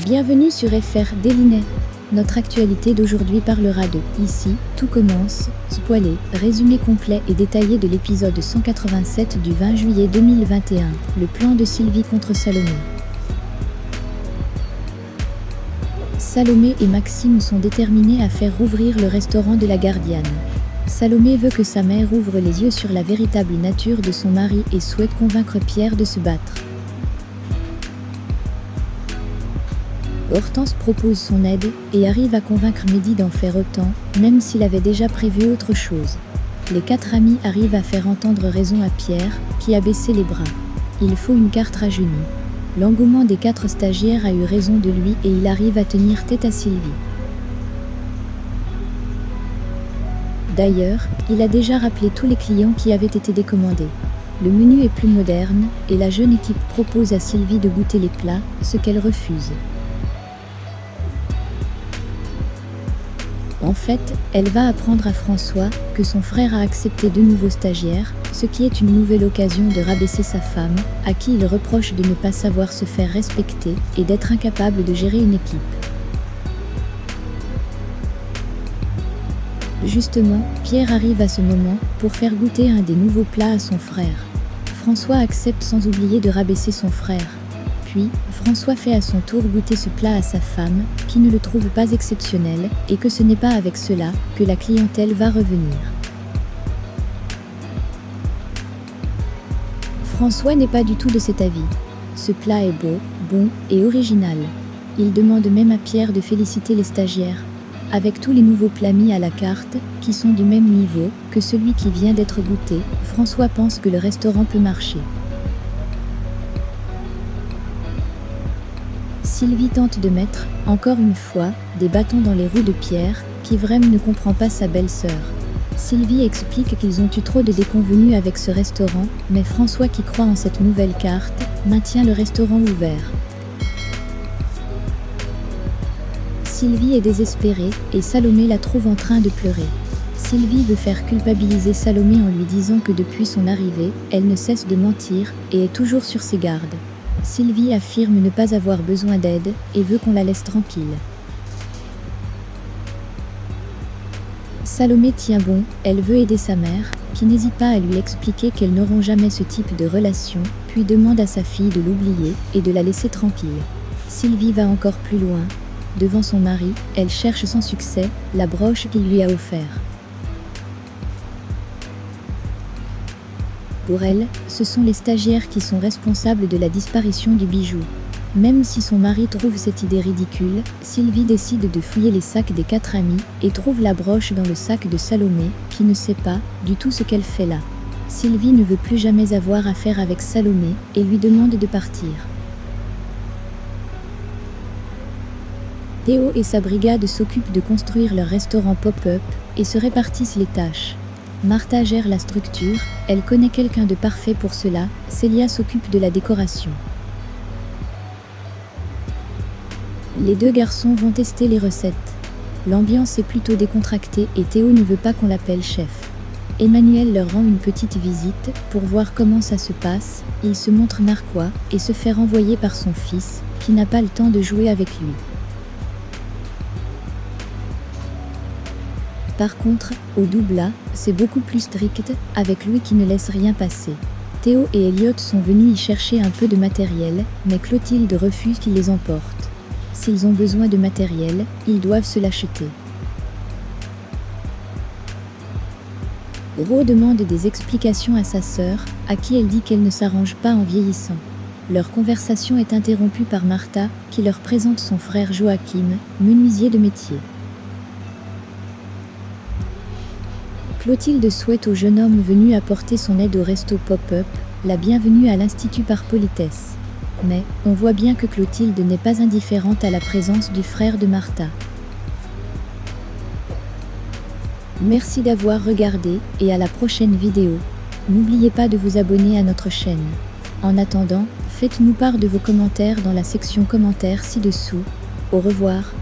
Bienvenue sur FR Délinet. Notre actualité d'aujourd'hui parlera de « Ici, tout commence », spoilé, résumé complet et détaillé de l'épisode 187 du 20 juillet 2021, le plan de Sylvie contre Salomé. Salomé et Maxime sont déterminés à faire rouvrir le restaurant de la gardienne. Salomé veut que sa mère ouvre les yeux sur la véritable nature de son mari et souhaite convaincre Pierre de se battre. Hortense propose son aide et arrive à convaincre Mehdi d'en faire autant, même s'il avait déjà prévu autre chose. Les quatre amis arrivent à faire entendre raison à Pierre, qui a baissé les bras. Il faut une carte rajeunie. L'engouement des quatre stagiaires a eu raison de lui et il arrive à tenir tête à Sylvie. D'ailleurs, il a déjà rappelé tous les clients qui avaient été décommandés. Le menu est plus moderne et la jeune équipe propose à Sylvie de goûter les plats, ce qu'elle refuse. En fait, elle va apprendre à François que son frère a accepté de nouveaux stagiaires, ce qui est une nouvelle occasion de rabaisser sa femme, à qui il reproche de ne pas savoir se faire respecter et d'être incapable de gérer une équipe. Justement, Pierre arrive à ce moment pour faire goûter un des nouveaux plats à son frère. François accepte sans oublier de rabaisser son frère. Puis, François fait à son tour goûter ce plat à sa femme, qui ne le trouve pas exceptionnel, et que ce n'est pas avec cela que la clientèle va revenir. François n'est pas du tout de cet avis. Ce plat est beau, bon et original. Il demande même à Pierre de féliciter les stagiaires. Avec tous les nouveaux plats mis à la carte, qui sont du même niveau que celui qui vient d'être goûté, François pense que le restaurant peut marcher. Sylvie tente de mettre, encore une fois, des bâtons dans les roues de Pierre, qui vraiment ne comprend pas sa belle-sœur. Sylvie explique qu'ils ont eu trop de déconvenues avec ce restaurant, mais François, qui croit en cette nouvelle carte, maintient le restaurant ouvert. Sylvie est désespérée, et Salomé la trouve en train de pleurer. Sylvie veut faire culpabiliser Salomé en lui disant que depuis son arrivée, elle ne cesse de mentir, et est toujours sur ses gardes. Sylvie affirme ne pas avoir besoin d'aide et veut qu'on la laisse tranquille. Salomé tient bon, elle veut aider sa mère, qui n'hésite pas à lui expliquer qu'elles n'auront jamais ce type de relation, puis demande à sa fille de l'oublier et de la laisser tranquille. Sylvie va encore plus loin. Devant son mari, elle cherche sans succès la broche qu'il lui a offerte. Pour elle, ce sont les stagiaires qui sont responsables de la disparition du bijou. Même si son mari trouve cette idée ridicule, Sylvie décide de fouiller les sacs des quatre amis et trouve la broche dans le sac de Salomé, qui ne sait pas du tout ce qu'elle fait là. Sylvie ne veut plus jamais avoir affaire avec Salomé et lui demande de partir. Théo et sa brigade s'occupent de construire leur restaurant pop-up et se répartissent les tâches. Martha gère la structure, elle connaît quelqu'un de parfait pour cela, Célia s'occupe de la décoration. Les deux garçons vont tester les recettes. L'ambiance est plutôt décontractée et Théo ne veut pas qu'on l'appelle chef. Emmanuel leur rend une petite visite pour voir comment ça se passe, il se montre narquois et se fait renvoyer par son fils, qui n'a pas le temps de jouer avec lui. Par contre, au Doubla, c'est beaucoup plus strict, avec Louis qui ne laisse rien passer. Théo et Elliot sont venus y chercher un peu de matériel, mais Clotilde refuse qu'ils les emportent. S'ils ont besoin de matériel, ils doivent se l'acheter. Ro demande des explications à sa sœur, à qui elle dit qu'elle ne s'arrange pas en vieillissant. Leur conversation est interrompue par Martha, qui leur présente son frère Joachim, menuisier de métier. Clotilde souhaite au jeune homme venu apporter son aide au resto pop-up la bienvenue à l'Institut par politesse. Mais, on voit bien que Clotilde n'est pas indifférente à la présence du frère de Martha. Merci d'avoir regardé et à la prochaine vidéo. N'oubliez pas de vous abonner à notre chaîne. En attendant, faites-nous part de vos commentaires dans la section commentaires ci-dessous. Au revoir.